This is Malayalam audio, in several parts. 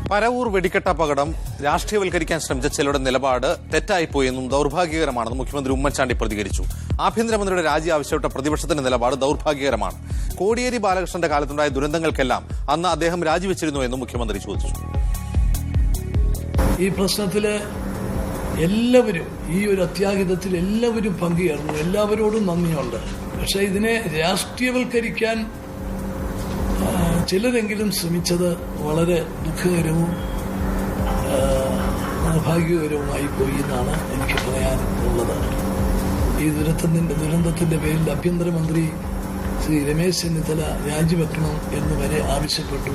പരവൂർ വെടിക്കെട്ടപകടം രാഷ്ട്രീയവൽക്കരിക്കാൻ ശ്രമിച്ച ചിലരുടെ നിലപാട് തെറ്റായിപ്പോയെന്നും ദൌർഭാഗ്യകരമാണെന്നും മുഖ്യമന്ത്രി ഉമ്മൻചാണ്ടി പ്രതികരിച്ചു. ആഭ്യന്തരമന്ത്രിയുടെ രാജി ആവശ്യപ്പെട്ട പ്രതിപക്ഷത്തിന്റെ നിലപാട് ദൌർഭാഗ്യകരമാണ്. കോടിയേരി ബാലകൃഷ്ണന്റെ കാലത്തുണ്ടായ ദുരന്തങ്ങൾക്കെല്ലാം അന്ന് അദ്ദേഹം രാജിവെച്ചിരുന്നുവെന്നും മുഖ്യമന്ത്രി ചോദിച്ചു. ഈ പ്രശ്നത്തില് എല്ലാവരും, ഈ ഒരു അത്യാഹിതത്തിൽ എല്ലാവരും പങ്കുചേർന്നു. എല്ലാവരോടും നന്ദിയുണ്ട്. പക്ഷെ ഇതിനെ രാഷ്ട്രീയവൽക്കരിക്കാൻ ചിലരെങ്കിലും ശ്രമിച്ചത് വളരെ ദുഃഖകരവും നിർഭാഗ്യകരവുമായി പോയി എന്നാണ് എനിക്ക് പറയാനുള്ളത്. ഈ ദുരന്തത്തിന്റെ പേരിൽ ആഭ്യന്തരമന്ത്രി ശ്രീ രമേശ് ചെന്നിത്തല രാജിവെക്കണം എന്ന് വരെ ആവശ്യപ്പെട്ടു.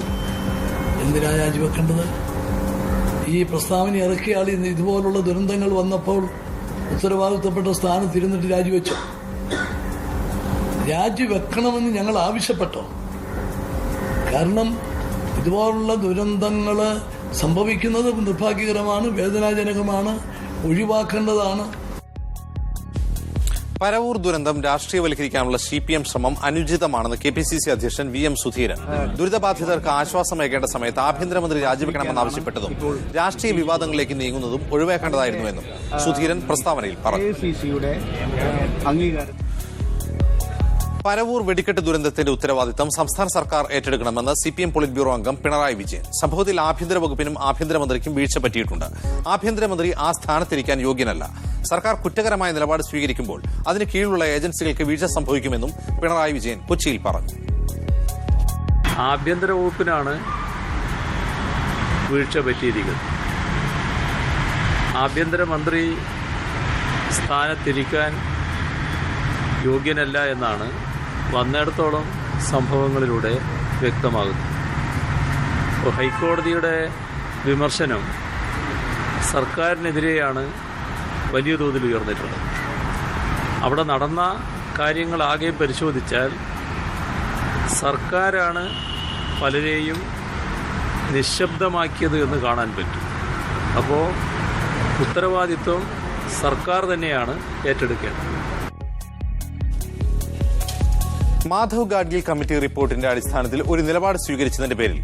എന്തിനാ രാജിവെക്കേണ്ടത്? ഈ പ്രസ്താവന ഇറക്കിയ ആൾ ഇതുപോലുള്ള ദുരന്തങ്ങൾ വന്നപ്പോൾ ഉത്തരവാദിത്തപ്പെട്ട സ്ഥാനത്തിരുന്നിട്ട് രാജിവെച്ചോ? രാജിവെക്കണമെന്ന് ഞങ്ങൾ ആവശ്യപ്പെട്ടോ? കാരണം ഇതുപോലുള്ള ദുരന്തങ്ങൾ സംഭവിക്കുന്നത് നിർഭാഗ്യകരമാണ്, വേദനാജനകമാണ്, ഒഴിവാക്കേണ്ടതാണ്. പരവൂർ ദുരന്തം രാഷ്ട്രീയവൽക്കരിക്കാനുള്ള CPM ശ്രമം അനുചിതമാണെന്ന് KPCC അധ്യക്ഷൻ VM സുധീരൻ. ദുരിതബാധിതർക്ക് ആശ്വാസമേകേണ്ട സമയത്ത് ആഭ്യന്തരമന്ത്രി രാജിവെക്കണമെന്നാവശ്യപ്പെട്ടതും രാഷ്ട്രീയ വിവാദങ്ങളിലേക്ക് നീങ്ങുന്നതും ഒഴിവാക്കേണ്ടതായിരുന്നുവെന്നും സുധീരൻ പ്രസ്താവനയിൽ പറഞ്ഞു. പരവൂർ വെടിക്കെട്ട് ദുരന്തത്തിന്റെ ഉത്തരവാദിത്തം സംസ്ഥാന സർക്കാർ ഏറ്റെടുക്കണമെന്ന് CPM പോളിറ്റ് ബ്യൂറോ അംഗം പിണറായി വിജയൻ. സംഭവത്തിൽ ആഭ്യന്തര വകുപ്പിനും ആഭ്യന്തരമന്ത്രിക്കും വീഴ്ച പറ്റിയിട്ടുണ്ട്. ആഭ്യന്തരമന്ത്രി ആ സ്ഥാനത്തിരിക്കാൻ യോഗ്യനല്ല. സർക്കാർ കുറ്റകരമായ നിലപാട് സ്വീകരിക്കുമ്പോൾ അതിന് കീഴിലുള്ള ഏജൻസികൾക്ക് വീഴ്ച സംഭവിക്കുമെന്നും പിണറായി വിജയൻ കൊച്ചിയിൽ പറഞ്ഞു. ആഭ്യന്തര വകുപ്പിനാണ് വീഴ്ച പറ്റിയിരിക്കുന്നത്. ആഭ്യന്തരമന്ത്രി സ്ഥാനത്തിരിക്കാൻ യോഗ്യനല്ല എന്നാണ് വന്നിടത്തോളം സംഭവങ്ങളിലൂടെ വ്യക്തമാകുന്നു. അപ്പോൾ ഹൈക്കോടതിയുടെ വിമർശനം സർക്കാരിനെതിരെയാണ് വലിയ തോതിൽ ഉയർന്നിട്ടുള്ളത്. അവിടെ നടന്ന കാര്യങ്ങളാകെ പരിശോധിച്ചാൽ സർക്കാരാണ് പലരെയും നിശബ്ദമാക്കിയത് എന്ന് കാണാൻ പറ്റും. അപ്പോൾ ഉത്തരവാദിത്വം സർക്കാർ തന്നെയാണ് ഏറ്റെടുക്കേണ്ടത്. മാധവ് ഗാഡ്ഗിൽ കമ്മിറ്റി റിപ്പോർട്ടിന്റെ അടിസ്ഥാനത്തിൽ ഒരു നിലപാട് സ്വീകരിച്ചതിന്റെ പേരിൽ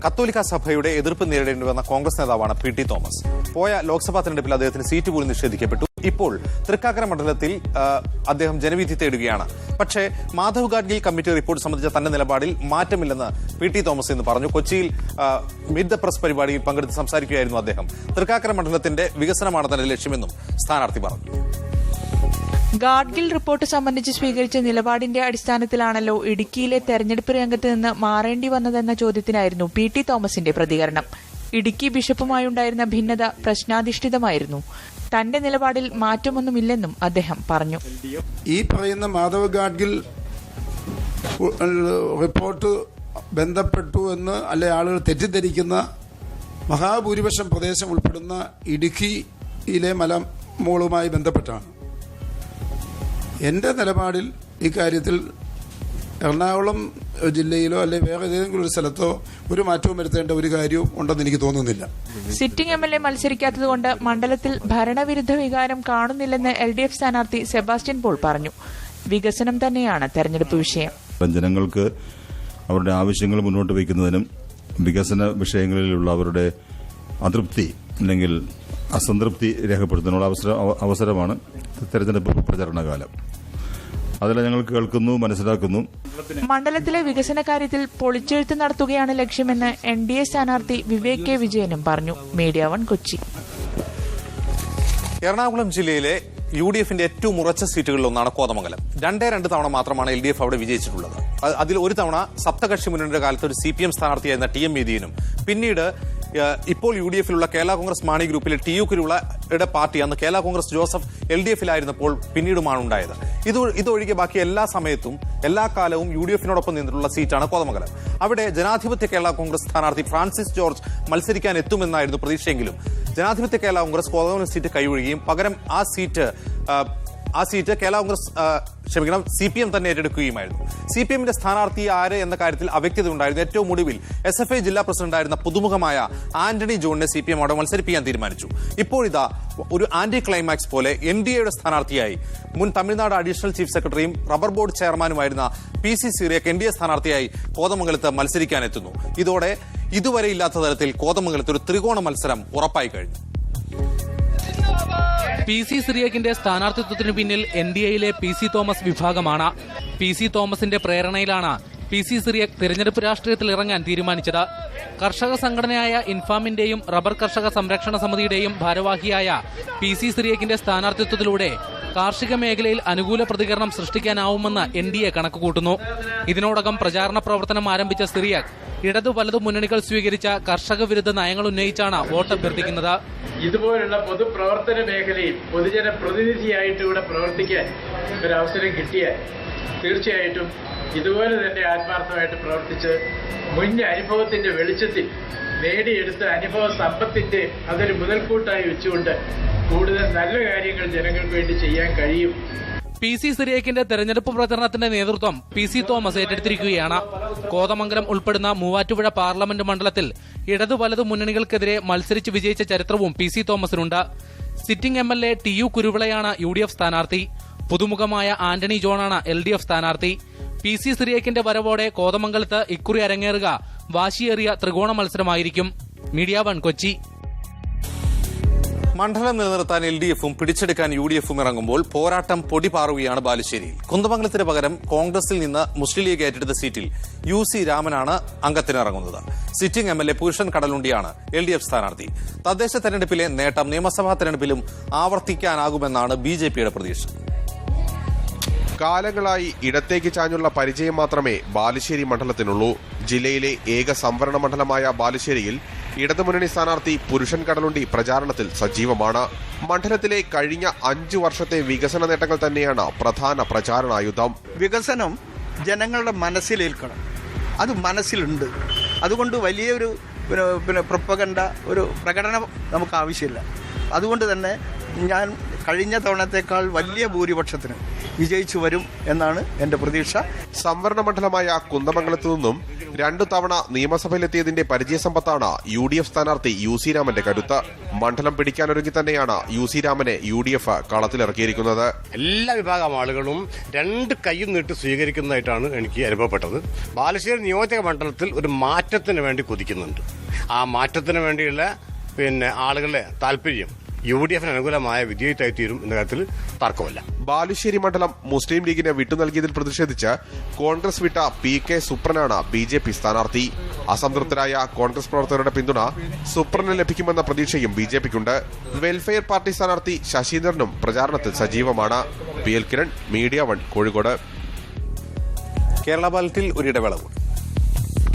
കത്തോലിക്ക സഭയുടെ എതിർപ്പ് നേരിടേണ്ടി വന്ന കോൺഗ്രസ് നേതാവാണ് PT തോമസ്. പോയ ലോക്സഭാ തെരഞ്ഞെടുപ്പിൽ അദ്ദേഹത്തിന് സീറ്റ് പോലും നിഷേധിക്കപ്പെട്ടു. ഇപ്പോൾ തൃക്കാക്കര മണ്ഡലത്തിൽ അദ്ദേഹം ജനവിധി തേടുകയാണ്. പക്ഷേ മാധവ് ഗാഡ്ഗിൽ കമ്മിറ്റി റിപ്പോർട്ട് സംബന്ധിച്ച തന്റെ നിലപാടിൽ മാറ്റമില്ലെന്ന് PT തോമസ് എന്ന് പറഞ്ഞു. കൊച്ചിയിൽ മിഡ് ദ പ്രസ് പരിപാടിയിൽ പങ്കെടുത്ത് സംസാരിക്കുകയായിരുന്നു അദ്ദേഹം. തൃക്കാക്കര മണ്ഡലത്തിന്റെ വികസനമാണ് തന്റെ ലക്ഷ്യമെന്നും സ്ഥാനാർത്ഥി പറഞ്ഞു. ഗാഡ്ഗിൽ റിപ്പോർട്ട് സംബന്ധിച്ച് സ്വീകരിച്ച നിലപാടിന്റെ അടിസ്ഥാനത്തിലാണല്ലോ ഇടുക്കിയിലെ തെരഞ്ഞെടുപ്പ് രംഗത്ത് നിന്ന് മാറേണ്ടി വന്നതെന്ന ചോദ്യത്തിനായിരുന്നു PT തോമസിന്റെ പ്രതികരണം. ഇടുക്കി ബിഷപ്പുമായുണ്ടായിരുന്ന ഭിന്നത പ്രശ്നാധിഷ്ഠിതമായിരുന്നു. തന്റെ നിലപാടിൽ മാറ്റമൊന്നുമില്ലെന്നും അദ്ദേഹം പറഞ്ഞു. ഈ പറയുന്ന മാധവ് ഗാഡ്ഗിൽ റിപ്പോർട്ട് ബന്ധപ്പെട്ടു എന്ന് അല്ലെ ആളുകൾ തെറ്റിദ്ധരിക്കുന്ന മഹാഭൂരിപക്ഷം പ്രദേശം ഉൾപ്പെടുന്ന ഇടുക്കിയിലെ മലമൂളുമായി ബന്ധപ്പെട്ടാണ്. എൻ്റെ നിലപാടിൽ ഇക്കാര്യത്തിൽ എറണാകുളം ജില്ലയിലോ അല്ലെങ്കിൽ വേറെ ഏതെങ്കിലും ഒരു സ്ഥലത്തോ ഒരു മാറ്റവും വരുത്തേണ്ട ഒരു കാര്യവും ഉണ്ടെന്ന് എനിക്ക് തോന്നുന്നില്ല. സിറ്റിംഗ് MLA മത്സരിക്കാത്തതുകൊണ്ട് മണ്ഡലത്തിൽ ഭരണവിരുദ്ധ വികാരം കാണുന്നില്ലെന്ന് LDF സ്ഥാനാർത്ഥി സെബാസ്റ്റ്യൻ പോൾ പറഞ്ഞു. വികസനം തന്നെയാണ് തെരഞ്ഞെടുപ്പ് വിഷയം. ജനങ്ങൾക്ക് അവരുടെ ആവശ്യങ്ങൾ മുന്നോട്ട് വയ്ക്കുന്നതിനും വികസന വിഷയങ്ങളിലുള്ള അവരുടെ അതൃപ്തി അല്ലെങ്കിൽ അസംതൃപ്തി രേഖപ്പെടുത്തുന്നതിനുള്ള അവസരമാണ് തെരഞ്ഞെടുപ്പ് പ്രചരണ കാലം. അതെല്ലാം ഞങ്ങൾ കേൾക്കുന്നു, മനസ്സിലാക്കുന്നു. മണ്ഡലത്തിലെ വികസന കാര്യത്തിൽ പൊളിച്ചെഴുത്ത് നടത്തുകയാണ് ലക്ഷ്യമെന്ന് NDA സ്ഥാനാർത്ഥി വിവേക് K വിജയനും പറഞ്ഞു. മീഡിയ 1 കൊച്ചി. എറണാകുളം ജില്ലയിലെ UDFന്റെ ഏറ്റവും ഉറച്ച സീറ്റുകളിലൊന്നാണ് കോതമംഗലം. 2 തവണ മാത്രമാണ് LDF അവിടെ വിജയിച്ചിട്ടുള്ളത്. അതിൽ ഒരു തവണ സപ്തകക്ഷി മുന്നണിയുടെ കാലത്ത് ഒരു CPM സ്ഥാനാർത്ഥിയായിരുന്ന TM മീതിയനും പിന്നീട് ഇപ്പോൾ UDFിലുള്ള കേരള കോൺഗ്രസ് മാണി ഗ്രൂപ്പിലെ TU കുരുവിളയുടെ പാർട്ടി അന്ന് കേരള കോൺഗ്രസ് ജോസഫ് LDFിലായിരുന്നപ്പോൾ പിന്നീടുമാണ് ഉണ്ടായത്. ഇതൊഴികെ ബാക്കി എല്ലാ സമയത്തും എല്ലാ കാലവും UDFിനോടൊപ്പം നിന്നിട്ടുള്ള സീറ്റാണ് കോതമംഗലം. അവിടെ ജനാധിപത്യ കേരള കോൺഗ്രസ് സ്ഥാനാർത്ഥി ഫ്രാൻസിസ് ജോർജ് മത്സരിക്കാൻ എത്തുമെന്നായിരുന്നു പ്രതീക്ഷയെങ്കിലും ജനാധിപത്യ കേരള കോൺഗ്രസ് കോതമംഗലം സീറ്റ് കൈയൊഴുകുകയും പകരം ആ സീറ്റ് ആ സീറ്റ് കേരള കോൺഗ്രസ് CPM തന്നെ ഏറ്റെടുക്കുകയുമായിരുന്നു. CPMന്റെ സ്ഥാനാർത്ഥി ആര് എന്ന കാര്യത്തിൽ അവ്യക്തത ഉണ്ടായിരുന്നു. ഏറ്റവും ഒടുവിൽ SFI ജില്ലാ പ്രസിഡന്റായിരുന്ന പുതുമുഖമായ ആന്റണി ജോണിനെ CPM അവിടെ മത്സരിപ്പിക്കാൻ തീരുമാനിച്ചു. ഇപ്പോഴിതാ ഒരു ആന്റി ക്ലൈമാക്സ് പോലെ NDAയുടെ സ്ഥാനാർത്ഥിയായി മുൻ തമിഴ്നാട് അഡീഷണൽ ചീഫ് സെക്രട്ടറിയും റബ്ബർ ബോർഡ് ചെയർമാനുമായിരുന്ന PC സിറിയക് NDA സ്ഥാനാർത്ഥിയായി കോതമംഗലത്ത് മത്സരിക്കാനെത്തുന്നു. ഇതോടെ ഇതുവരെ ഇല്ലാത്ത തരത്തിൽ കോതമംഗലത്ത് ഒരു ത്രികോണ മത്സരം ഉറപ്പായി കഴിഞ്ഞു. PC സിറിയക്കിന്റെ സ്ഥാനാർത്ഥിത്വത്തിന് പിന്നിൽ NDAയിലെ PC തോമസ് വിഭാഗമാണ്. PC തോമസിന്റെ പ്രേരണയിലാണ് PC സിറിയക് തിരഞ്ഞെടുപ്പ് രാഷ്ട്രീയത്തിൽ ഇറങ്ങാൻ തീരുമാനിച്ചത്. കർഷക സംഘടനയായ ഇൻഫാമിന്റെയും റബ്ബർ കർഷക സംരക്ഷണ സമിതിയുടെയും ഭാരവാഹിയായ PC സിറിയക്കിന്റെ സ്ഥാനാർത്ഥിത്വത്തിലൂടെ കാർഷിക മേഖലയിൽ അനുകൂല പ്രതികരണം സൃഷ്ടിക്കാനാവുമെന്ന് NDA കണക്കുകൂട്ടുന്നു. ഇതിനോടകം പ്രചാരണ പ്രവർത്തനം ആരംഭിച്ച സിറിയക് ഇടതു വലതു മുന്നണികൾ സ്വീകരിച്ച കർഷക വിരുദ്ധ നയങ്ങൾ ഉന്നയിച്ചാണ് വോട്ട് അഭ്യർത്ഥിക്കുന്നത്. ഇതുപോലുള്ള പൊതുപ്രവർത്തന മേഖലയിൽ പൊതുജന പ്രതിനിധിയായിട്ട് ഇവിടെ പ്രവർത്തിക്കാൻ ഒരവസരം കിട്ടിയാൽ തീർച്ചയായിട്ടും ഇതുപോലെ തന്നെ ആത്മാർത്ഥമായിട്ട് പ്രവർത്തിച്ച് മുൻ അനുഭവത്തിന്റെ വെളിച്ചത്തിൽ നേടിയെടുത്ത അനുഭവ സമ്പത്തിന്റെ അതൊരു മുതൽക്കൂട്ടായി വെച്ചുകൊണ്ട് കൂടുതൽ നല്ല കാര്യങ്ങൾ ജനങ്ങൾക്ക് വേണ്ടി ചെയ്യാൻ കഴിയും. PC സിറിയക്കിന്റെ തെരഞ്ഞെടുപ്പ് പ്രചരണത്തിന്റെ നേതൃത്വം PC തോമസ് ഏറ്റെടുത്തിരിക്കുകയാണ്. കോതമംഗലം ഉൾപ്പെടുന്ന മൂവാറ്റുപുഴ പാർലമെന്റ് മണ്ഡലത്തിൽ ഇടതു വലതു മുന്നണികൾക്കെതിരെ മത്സരിച്ച് വിജയിച്ച ചരിത്രവും PC തോമസിനുണ്ട്. സിറ്റിംഗ് MLA TU കുരുവിളയാണ് UDF സ്ഥാനാർത്ഥി. പുതുമുഖമായ ആന്റണി ജോണാണ് LDF സ്ഥാനാർത്ഥി. PC സിറിയക്കിന്റെ വരവോടെ കോതമംഗലത്ത് ഇക്കുറി അരങ്ങേറുക വാശിയേറിയ ത്രികോണ മത്സരമായിരിക്കും. മീഡിയ 1 കൊച്ചി. മണ്ഡലം നിലനിർത്താൻ LDFും പിടിച്ചെടുക്കാൻ UDFും ഇറങ്ങുമ്പോൾ പോരാട്ടം പൊടിപാറുകയാണ് ബാലുശ്ശേരിയിൽ. കുന്ദമംഗലത്തിന് പകരം കോൺഗ്രസിൽ നിന്ന് മുസ്ലിം ലീഗ് ഏറ്റെടുത്ത സീറ്റിൽ UC രാമനാണ് അംഗത്തിനിറങ്ങുന്നത്. സിറ്റിംഗ് MLA പുരുഷൻ കടലുണ്ടിയാണ് LDF സ്ഥാനാർത്ഥി. തദ്ദേശ തെരഞ്ഞെടുപ്പിലെ നേട്ടം നിയമസഭാ തെരഞ്ഞെടുപ്പിലും ആവർത്തിക്കാനാകുമെന്നാണ് BJPയുടെ പ്രതീക്ഷ. കാലങ്ങളായി ഇടത്തേക്ക് ചാഞ്ഞുള്ള പരിചയം മാത്രമേ ബാലുശ്ശേരി മണ്ഡലത്തിനുള്ളൂ. ജില്ലയിലെ ഏക സംവരണ മണ്ഡലമായ ബാലുശ്ശേരിയിൽ ഇടതുമുന്നണി സ്ഥാനാർത്ഥി പുരുഷൻ കടലുണ്ടി പ്രചാരണത്തിൽ സജീവമാണ്. മണ്ഡലത്തിലെ കഴിഞ്ഞ 5 വർഷത്തെ വികസന നേട്ടങ്ങൾ തന്നെയാണ് പ്രധാന പ്രചാരണായുധം. വികസനം ജനങ്ങളുടെ മനസ്സിലേൽക്കണം, അത് മനസ്സിലുണ്ട്. അതുകൊണ്ട് വലിയൊരു പ്രൊപ്പഗണ്ട ഒരു പ്രകടനം നമുക്ക് ആവശ്യമില്ല. അതുകൊണ്ട് തന്നെ ഞാൻ കഴിഞ്ഞ തവണത്തേക്കാൾ വലിയ ഭൂരിപക്ഷത്തിന് വിജയിച്ചു വരും എന്നാണ് എന്റെ പ്രതീക്ഷ. സംവരണ മണ്ഡലമായ കുന്ദമംഗലത്തു നിന്നും 2 തവണ നിയമസഭയിലെത്തിയതിന്റെ പരിചയസമ്പത്താണ് UDF സ്ഥാനാർത്ഥി UC രാമന്റെ കരുത്ത്. മണ്ഡലം പിടിക്കാനൊരുങ്ങി തന്നെയാണ് UC രാമനെ UDF കളത്തിലിറക്കിയിരിക്കുന്നത്. എല്ലാ വിഭാഗം ആളുകളും 2 കൈയും നീട്ടി സ്വീകരിക്കുന്നതായിട്ടാണ് എനിക്ക് അനുഭവപ്പെട്ടത്. ബാലുശ്ശേരി നിയോജക മണ്ഡലത്തിൽ ഒരു മാറ്റത്തിന് വേണ്ടി കൊതിക്കുന്നുണ്ട്. ആ മാറ്റത്തിന് വേണ്ടിയുള്ള ആളുകളുടെ താല്പര്യം UDFന് അനുകൂലമായ വിജയത്തായി തീരും എന്ന കാര്യത്തിൽ തർക്കമില്ല. ബാലുശ്ശേരി മണ്ഡലം മുസ്ലിം ലീഗിന് വിട്ടു നൽകിയതിൽ പ്രതിഷേധിച്ച് കോൺഗ്രസ് വിട്ട PK സുപ്രനാണ് BJP സ്ഥാനാർത്ഥി. അസംതൃപ്തരായ കോൺഗ്രസ് പ്രവർത്തകരുടെ പിന്തുണ സുപ്രന് ലഭിക്കുമെന്ന പ്രതീക്ഷയും BJPക്കുണ്ട്. വെൽഫെയർ പാർട്ടി സ്ഥാനാർത്ഥി ശശീന്ദ്രനും പ്രചാരണത്തിൽ സജീവമാണ്. PL Kiran, media 1 Kozhikode. കേരള ബാലറ്റിൽ ഒരിടവേള.